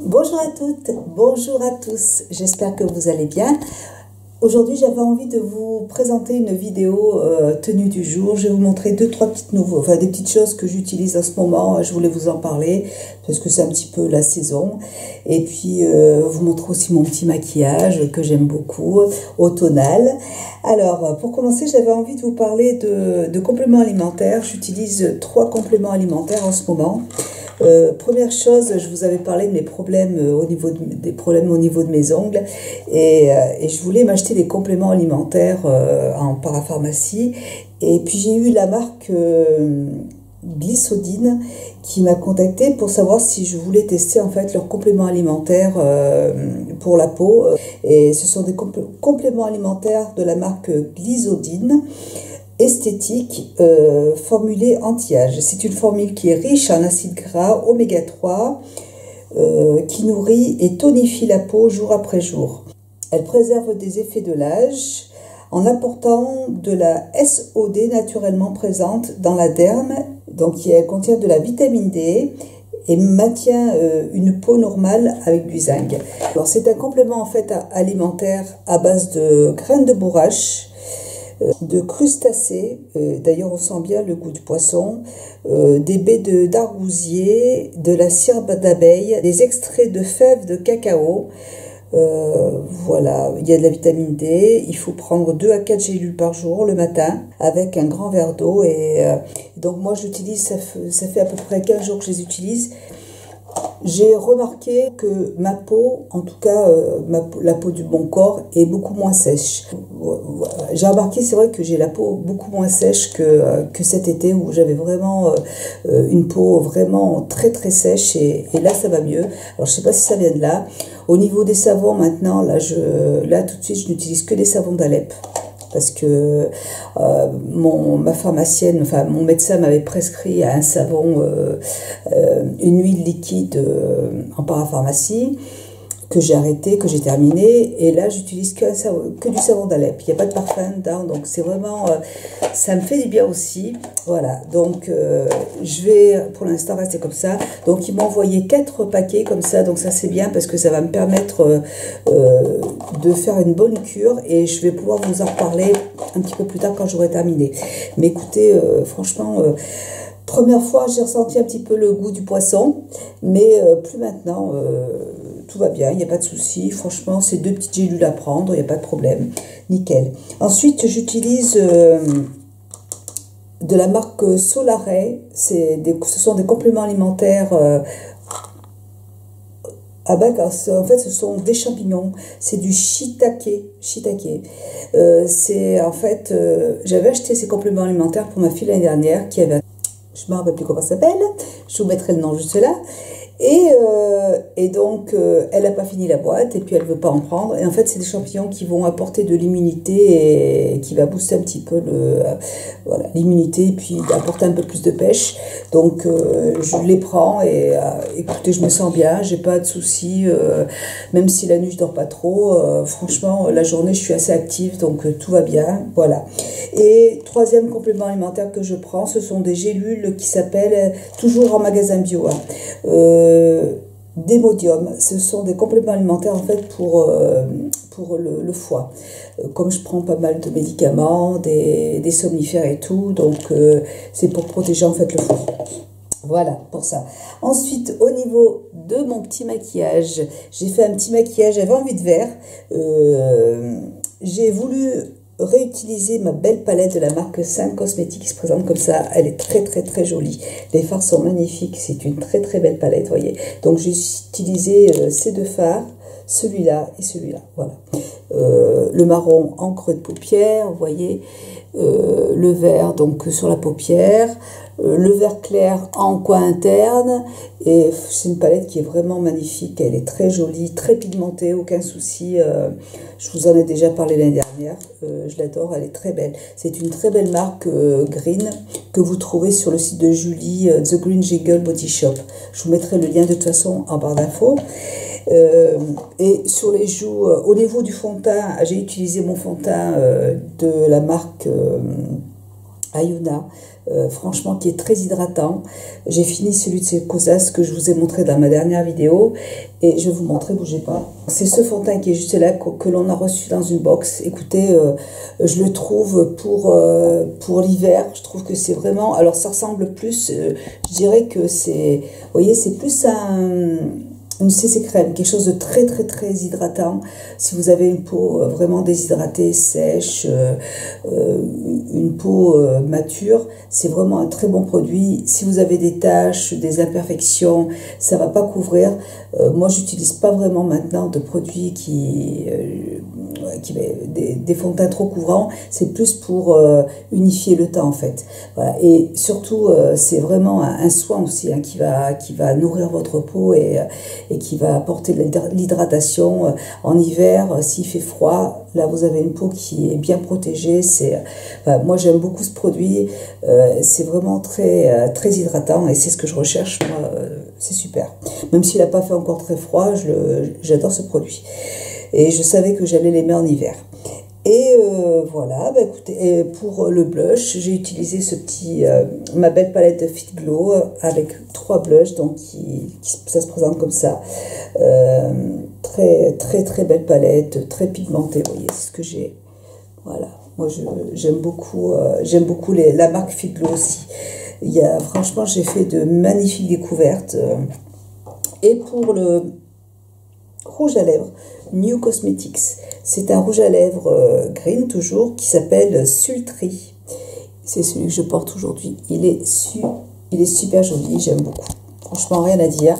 Bonjour à toutes, bonjour à tous, j'espère que vous allez bien. Aujourd'hui, j'avais envie de vous présenter une vidéo tenue du jour. Je vais vous montrer des petites choses que j'utilise en ce moment. Je voulais vous en parler parce que c'est un petit peu la saison. Et puis, vous montrer aussi mon petit maquillage que j'aime beaucoup, automnal. Alors, pour commencer, j'avais envie de vous parler de compléments alimentaires. J'utilise 3 compléments alimentaires en ce moment. Première chose, je vous avais parlé de mes problèmes au niveau de mes ongles et je voulais m'acheter des compléments alimentaires en parapharmacie, et puis j'ai eu la marque Glycodine qui m'a contactée pour savoir si je voulais tester en fait leurs compléments alimentaires pour la peau, et ce sont des compléments alimentaires de la marque Glycodine esthétique formulée anti-âge. C'est une formule qui est riche en acides gras oméga 3 qui nourrit et tonifie la peau jour après jour. Elle préserve des effets de l'âge en apportant de la SOD naturellement présente dans la derme. Donc elle contient de la vitamine D et maintient une peau normale avec du zinc. Alors c'est un complément en fait alimentaire à base de graines de bourrache, de crustacés, d'ailleurs on sent bien le goût du poisson, des baies d'argousier, de la cire d'abeille, des extraits de fèves de cacao. Voilà, il y a de la vitamine D. Il faut prendre 2 à 4 gélules par jour le matin avec un grand verre d'eau, et donc moi j'utilise, ça fait à peu près 15 jours que je les utilise. J'ai remarqué que ma peau, en tout cas la peau de mon corps, est beaucoup moins sèche. J'ai remarqué, c'est vrai que j'ai la peau beaucoup moins sèche que cet été où j'avais vraiment une peau vraiment très très sèche, et là ça va mieux. Alors je sais pas si ça vient de là. Au niveau des savons maintenant, là tout de suite je n'utilise que des savons d'Alep, parce que ma pharmacienne, enfin mon médecin m'avait prescrit un savon, une huile liquide en parapharmacie, que j'ai arrêté, que j'ai terminé, et là j'utilise que du savon d'Alep. Il n'y a pas de parfum dedans, donc c'est vraiment, ça me fait du bien aussi. Voilà, donc je vais pour l'instant rester comme ça. Donc ils m'ont envoyé 4 paquets comme ça, donc ça c'est bien parce que ça va me permettre de faire une bonne cure, et je vais pouvoir vous en reparler un petit peu plus tard quand j'aurai terminé. Mais écoutez, franchement, première fois j'ai ressenti un petit peu le goût du poisson, mais plus maintenant. Tout va bien, il n'y a pas de souci. Franchement, c'est 2 petites gélules à prendre, il n'y a pas de problème. Nickel. Ensuite, j'utilise de la marque Solare. Ce sont des compléments alimentaires à base, en fait, ce sont des champignons. C'est du shiitake. C'est en fait, j'avais acheté ces compléments alimentaires pour ma fille l'année dernière, qui avait, je ne me rappelle plus comment ça s'appelle. Je vous mettrai le nom juste là. Et donc, elle n'a pas fini la boîte, et puis elle ne veut pas en prendre. Et en fait, c'est des champignons qui vont apporter de l'immunité et qui va booster un petit peu l'immunité, et puis apporter un peu plus de pêche. Donc, je les prends, et écoutez, je me sens bien, j'ai pas de soucis. Même si la nuit, je dors pas trop. Franchement, la journée, je suis assez active, donc tout va bien. Voilà. Et 3e complément alimentaire que je prends, ce sont des gélules qui s'appellent, toujours en magasin bio, d'Hémodium. Ce sont des compléments alimentaires en fait pour le foie. Comme je prends pas mal de médicaments, des somnifères et tout, donc c'est pour protéger en fait le foie. Voilà pour ça. Ensuite, au niveau de mon petit maquillage, j'ai fait un petit maquillage, j'avais envie de vert. J'ai voulu réutiliser ma belle palette de la marque 5 Cosmetics qui se présente comme ça. Elle est très très très jolie. Les fards sont magnifiques. C'est une très très belle palette, voyez. Donc j'ai utilisé ces 2 fards, celui-là et celui-là. Voilà. Le marron en creux de paupière, vous voyez. Le vert donc sur la paupière, le vert clair en coin interne, et c'est une palette qui est vraiment magnifique. Elle est très jolie, très pigmentée, aucun souci. Je vous en ai déjà parlé l'année dernière, je l'adore, elle est très belle. C'est une très belle marque Green que vous trouvez sur le site de Julie, The Green Jiggle Body Shop. Je vous mettrai le lien de toute façon en barre d'infos. Et sur les joues, au niveau du fond de teint, j'ai utilisé mon fond de teint de la marque Ayuna, franchement qui est très hydratant. J'ai fini celui de Cosas que je vous ai montré dans ma dernière vidéo et je vais vous montrer, bougez pas. C'est ce fond de teint qui est juste là que l'on a reçu dans une box. Écoutez, je le trouve pour l'hiver, je trouve que c'est vraiment, alors ça ressemble plus, je dirais que c'est, vous voyez, c'est plus une CC crème, quelque chose de très très très hydratant. Si vous avez une peau vraiment déshydratée, sèche, une peau mature, c'est vraiment un très bon produit. Si vous avez des taches, des imperfections, ça va pas couvrir. Moi, j'utilise pas vraiment maintenant de produits qui des fonds de teint trop couvrants. C'est plus pour unifier le teint en fait. Voilà. Et surtout, c'est vraiment un soin aussi hein, qui va nourrir votre peau et qui va apporter de l'hydratation en hiver. S'il fait froid, là vous avez une peau qui est bien protégée. Moi j'aime beaucoup ce produit. C'est vraiment très très hydratant et c'est ce que je recherche. Moi, c'est super. Même s'il n'a pas fait encore très froid, j'adore ce produit. Et je savais que j'allais l'aimer en hiver. Et voilà, bah écoutez, pour le blush, j'ai utilisé ma belle palette Fit Glow avec 3 blushs, donc ça se présente comme ça. Très très très belle palette, très pigmentée, vous voyez, c'est ce que j'ai. Voilà, moi j'aime beaucoup la marque Fit Glow aussi. Franchement, j'ai fait de magnifiques découvertes. Et pour le rouge à lèvres, New Cosmetics. C'est un rouge à lèvres green toujours qui s'appelle Sultry. C'est celui que je porte aujourd'hui. Il est super joli, j'aime beaucoup. Franchement, rien à dire.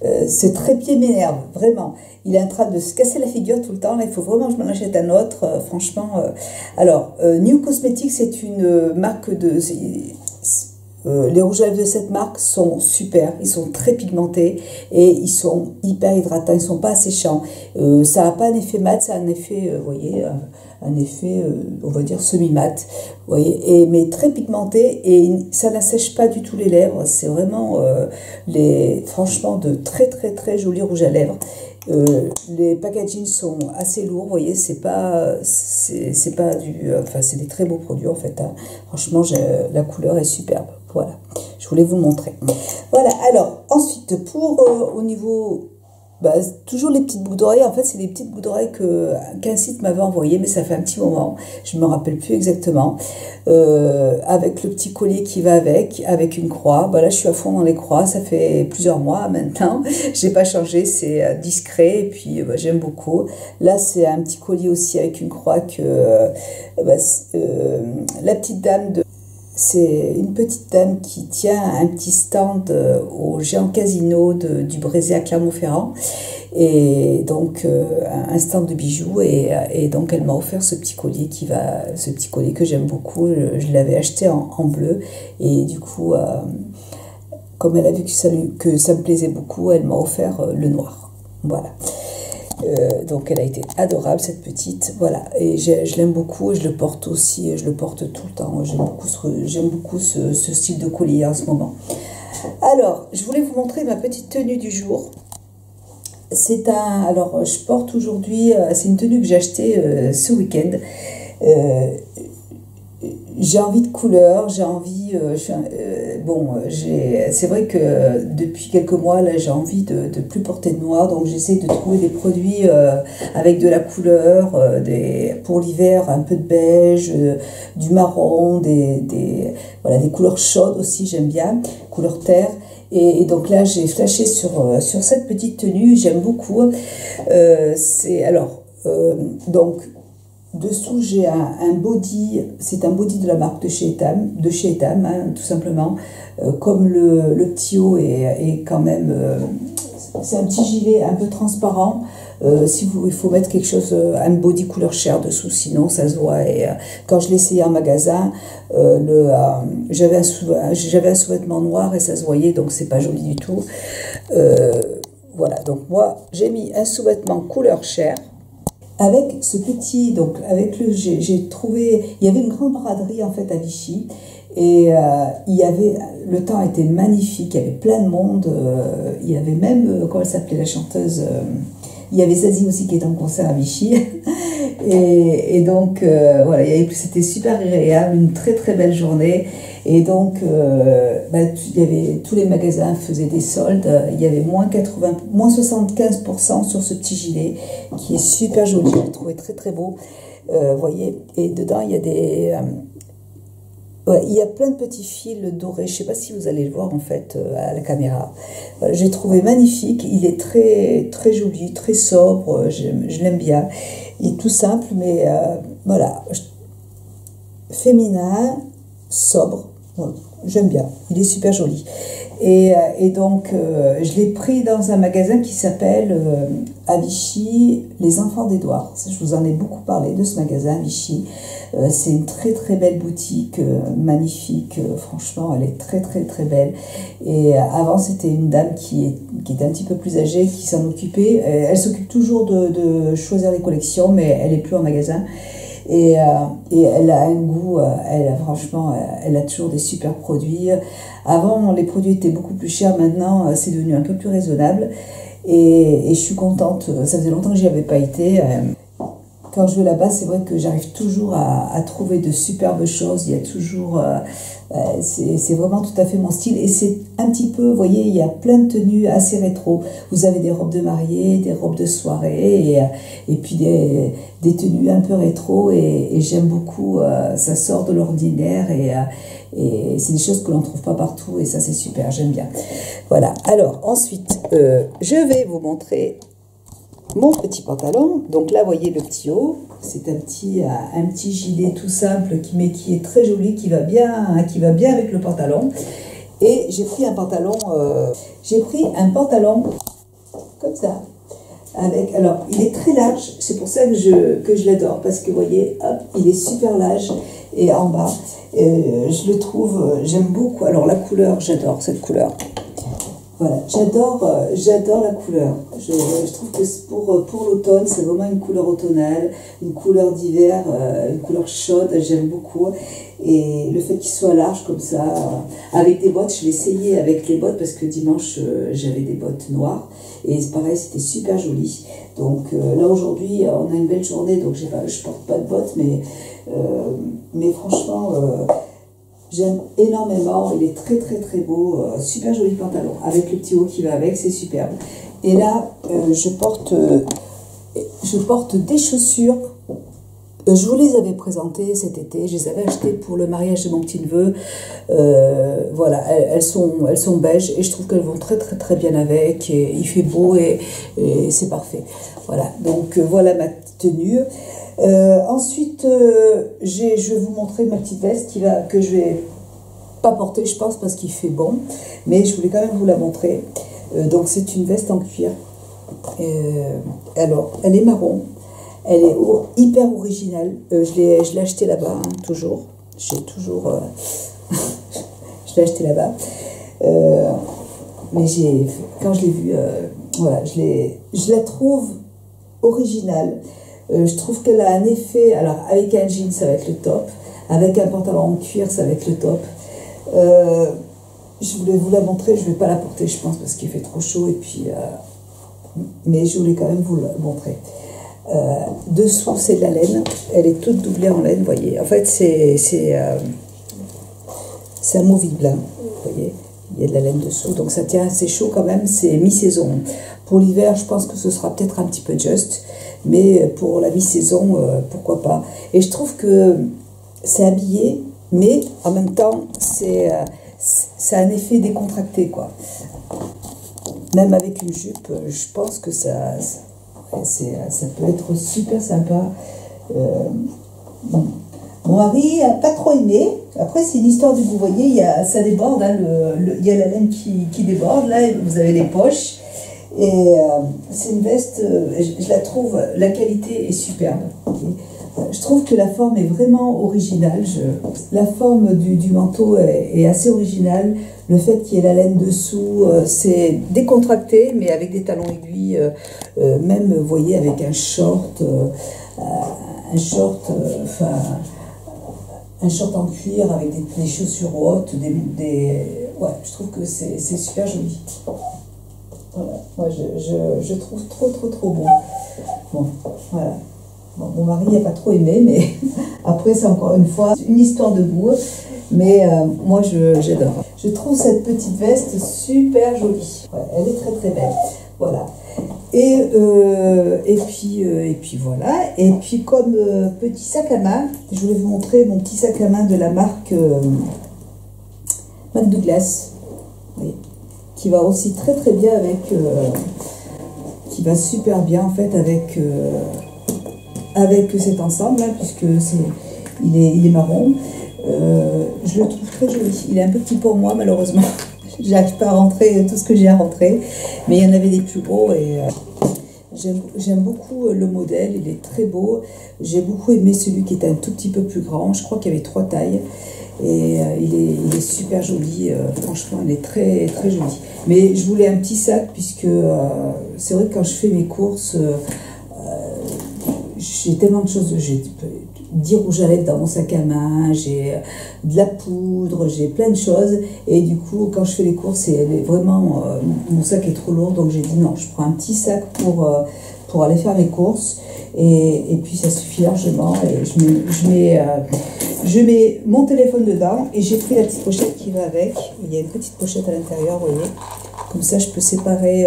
Ce trépied m'énerve, vraiment. Il est en train de se casser la figure tout le temps. Là, il faut vraiment que je m'en achète un autre. Franchement. Alors, New Cosmetics, c'est une marque de... les rouges à lèvres de cette marque sont super, ils sont très pigmentés et ils sont hyper hydratants, ils sont pas asséchants. Ça n'a pas un effet mat, ça a un effet, vous voyez, un effet, on va dire semi-mat, vous voyez, mais très pigmenté et ça n'assèche pas du tout les lèvres. C'est vraiment, franchement, de très très très jolis rouges à lèvres. Les packaging sont assez lourds, vous voyez, c'est pas du, enfin c'est des très beaux produits en fait, hein. Franchement, la couleur est superbe. Voilà, je voulais vous le montrer. Voilà, alors ensuite pour au niveau, toujours les petites boucles d'oreilles. En fait, c'est des petites boucles d'oreilles qu'un site m'avait envoyé, mais ça fait un petit moment, je me rappelle plus exactement. Avec le petit collier qui va avec une croix. Là, je suis à fond dans les croix. Ça fait plusieurs mois maintenant. J'ai pas changé, c'est discret et puis j'aime beaucoup. Là, c'est un petit collier aussi avec une croix que la petite dame de... C'est une petite dame qui tient un petit stand au Géant Casino du Brésil à Clermont-Ferrand. Et donc, un stand de bijoux. Et donc, elle m'a offert ce petit collier que j'aime beaucoup. Je l'avais acheté en bleu. Et du coup, comme elle a vu que ça me plaisait beaucoup, elle m'a offert le noir. Voilà. Donc elle a été adorable cette petite, voilà, et je l'aime beaucoup et je le porte aussi, je le porte tout le temps. J'aime beaucoup ce style de collier en ce moment. Alors je voulais vous montrer ma petite tenue du jour. Alors je porte aujourd'hui, c'est une tenue que j'ai achetée ce week-end. J'ai envie de couleurs, j'ai envie, c'est vrai que depuis quelques mois, là, j'ai envie de plus porter de noir, donc j'essaie de trouver des produits avec de la couleur, pour l'hiver, un peu de beige, du marron, voilà, des couleurs chaudes aussi, j'aime bien, couleur terre. Et donc là, j'ai flashé sur cette petite tenue, j'aime beaucoup. Donc, dessous, j'ai un body, c'est un body de la marque de chez Etam, hein, tout simplement. Comme le petit haut est quand même... c'est un petit gilet un peu transparent. Il faut mettre quelque chose, un body couleur chair dessous, sinon ça se voit. Et quand je l'ai essayé en magasin, j'avais un sous-vêtement noir et ça se voyait, donc c'est pas joli du tout. Voilà, donc moi, j'ai mis un sous-vêtement couleur chair. Avec ce petit, donc j'ai trouvé, il y avait une grande braderie en fait à Vichy et le temps était magnifique, il y avait plein de monde, il y avait même, comment elle s'appelait la chanteuse, il y avait Zazie aussi qui était en concert à Vichy Et donc, voilà, c'était super agréable, une très très belle journée. Et donc, il y avait, tous les magasins faisaient des soldes. Il y avait moins 75% sur ce petit gilet qui est super joli. Je l'ai trouvé très très beau. Voyez, et dedans, il y a il y a plein de petits fils dorés. Je ne sais pas si vous allez le voir en fait à la caméra. Voilà, j'ai trouvé magnifique. Il est très très joli, très sobre. Je l'aime bien. Il est tout simple, mais voilà, féminin, sobre. Voilà, j'aime bien. Il est super joli. Et donc, je l'ai pris dans un magasin qui s'appelle à Vichy, Les Enfants d'Édouard. Je vous en ai beaucoup parlé de ce magasin à Vichy. C'est une très très belle boutique, magnifique. Franchement, elle est très très très belle. Et avant, c'était une dame qui était un petit peu plus âgée qui s'en occupait. Elle s'occupe toujours de choisir les collections, mais elle n'est plus en magasin. Et elle a un goût, franchement, elle a toujours des super produits. Avant, les produits étaient beaucoup plus chers. Maintenant, c'est devenu un peu plus raisonnable. Et je suis contente. Ça faisait longtemps que j'y avais pas été. Quand je vais là-bas, c'est vrai que j'arrive toujours à trouver de superbes choses. Il y a toujours... c'est vraiment tout à fait mon style. Et c'est un petit peu, vous voyez, il y a plein de tenues assez rétro. Vous avez des robes de mariée, des robes de soirée, et puis des tenues un peu rétro. Et j'aime beaucoup, ça sort de l'ordinaire. Et c'est des choses que l'on ne trouve pas partout. Et ça, c'est super, j'aime bien. Voilà. Alors, ensuite, je vais vous montrer mon petit pantalon. Donc là, vous voyez le petit haut. C'est un petit gilet tout simple, mais qui est très joli, qui va bien avec le pantalon. Et j'ai pris un pantalon, comme ça. Alors, il est très large. C'est pour ça que je l'adore, parce que vous voyez, hop, il est super large. Et en bas, je le trouve, j'aime beaucoup. Alors la couleur, j'adore cette couleur. Voilà, j'adore la couleur. Je trouve que pour l'automne, c'est vraiment une couleur automnale, une couleur d'hiver, une couleur chaude, j'aime beaucoup. Et le fait qu'il soit large comme ça, avec des bottes, je l'ai essayé avec les bottes parce que dimanche, j'avais des bottes noires. Et c'est pareil, c'était super joli. Donc là, aujourd'hui, on a une belle journée, donc je porte pas de bottes, mais franchement... j'aime énormément, il est très très très beau, super joli pantalon, avec le petit haut qui va avec, c'est superbe. Et là, je porte des chaussures, je vous les avais présentées cet été, je les avais achetées pour le mariage de mon petit-neveu. Voilà, elles sont beiges et je trouve qu'elles vont très très très bien avec, et il fait beau et c'est parfait. Voilà, donc voilà ma tenue. Ensuite, je vais vous montrer ma petite veste que je vais pas porter, je pense, parce qu'il fait bon, mais je voulais quand même vous la montrer. Donc c'est une veste en cuir. Alors, elle est marron, elle est hyper originale. Je l'ai achetée là-bas, hein, toujours. Je l'ai achetée là-bas. Mais quand je l'ai vue, voilà, je la trouve originale. Je trouve qu'elle a un effet, alors avec un jean ça va être le top, avec un pantalon en cuir ça va être le top. Je voulais vous la montrer, je ne vais pas la porter je pense parce qu'il fait trop chaud, et puis, mais je voulais quand même vous la montrer. Dessous c'est de la laine, elle est toute doublée en laine, vous voyez. En fait c'est amovible, hein, vous voyez. Il y a de la laine dessous, donc ça tient assez chaud quand même, c'est mi-saison. Pour l'hiver, je pense que ce sera peut-être un petit peu juste, mais pour la mi-saison, pourquoi pas. Et je trouve que c'est habillé, mais en même temps, ça a un effet décontracté, quoi. Même avec une jupe, je pense que ça peut être super sympa. Mon mari n'a pas trop aimé. Après, c'est une histoire du goût. Vous voyez, ça déborde. Hein, il y a la laine qui déborde. Là, vous avez les poches. Et c'est une veste, je la trouve, la qualité est superbe. Je trouve que la forme est vraiment originale. La forme du manteau est assez originale. Le fait qu'il y ait la laine dessous, c'est décontracté, mais avec des talons aiguilles. Même, vous voyez, avec un short en cuir avec des chaussures hautes, ouais, je trouve que c'est super joli. Voilà, moi je trouve trop beau. Bon, voilà. Bon, mon mari n'a pas trop aimé, mais après c'est encore une fois une histoire de goût. Mais moi j'adore. Je trouve cette petite veste super jolie. Ouais, elle est très très belle. Voilà. Et puis voilà. Et puis comme petit sac à main, je voulais vous montrer mon petit sac à main de la marque McDouglas. Oui. Qui va aussi très très bien avec... qui va super bien en fait avec cet ensemble, hein, puisque il est marron. Je le trouve très joli. Il est un peu petit pour moi malheureusement. J'arrive pas à rentrer tout ce que j'ai à rentrer, mais il y en avait des plus gros et j'aime beaucoup le modèle, il est très beau. J'ai beaucoup aimé celui qui était un tout petit peu plus grand, je crois qu'il y avait 3 tailles et il est super joli, franchement il est très très joli. Mais je voulais un petit sac puisque c'est vrai que quand je fais mes courses, j'ai tellement de choses, j'ai 10 rouges à lèvres dans mon sac à main, j'ai de la poudre, j'ai plein de choses. Et du coup, quand je fais les courses, vraiment, mon sac est trop lourd. Donc j'ai dit non, je prends un petit sac pour aller faire mes courses. Et puis ça suffit largement. Et je mets mon téléphone dedans. Et j'ai pris la petite pochette qui va avec. Il y a une petite pochette à l'intérieur, vous voyez. Comme ça, je peux séparer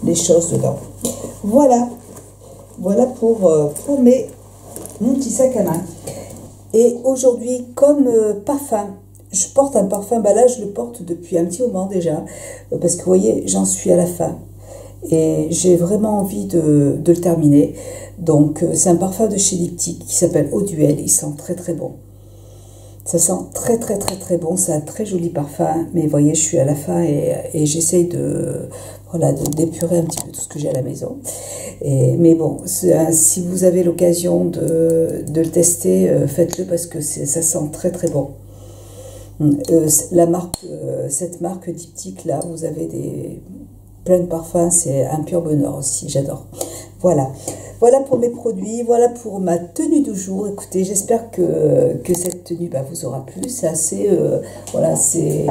les choses dedans. Voilà. Voilà pour mon petit sac à main. Et aujourd'hui, comme parfum, je porte un parfum, bah là je le porte depuis un petit moment déjà, parce que vous voyez, j'en suis à la fin. Et j'ai vraiment envie de le terminer. Donc c'est un parfum de chez Diptyque qui s'appelle Eau Duel, il sent très très bon. Ça sent très très très très bon, c'est un très joli parfum, mais vous voyez, je suis à la fin et j'essaye d'épurer un petit peu tout ce que j'ai à la maison. Mais bon, si vous avez l'occasion de le tester, faites-le parce que ça sent très très bon. Cette marque Diptyque là, vous avez plein de parfums, c'est un pur bonheur aussi, j'adore. Voilà. Voilà pour mes produits, voilà pour ma tenue du jour. Écoutez, j'espère que cette tenue vous aura plu. C'est assez, voilà, c'est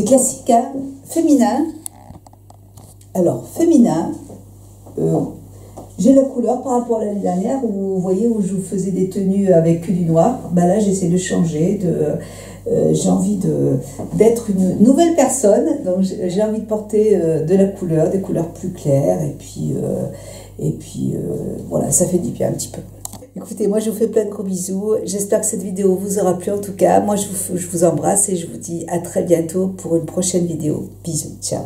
classique, hein, féminin. Alors, féminin, j'ai la couleur par rapport à l'année dernière où vous voyez où je vous faisais des tenues avec que du noir. Là, j'essaie de changer, j'ai envie d'être une nouvelle personne. Donc, j'ai envie de porter de la couleur, des couleurs plus claires et puis voilà, ça fait du bien un petit peu. Écoutez, moi je vous fais plein de gros bisous. J'espère que cette vidéo vous aura plu en tout cas. Moi je vous embrasse et je vous dis à très bientôt pour une prochaine vidéo. Bisous, ciao.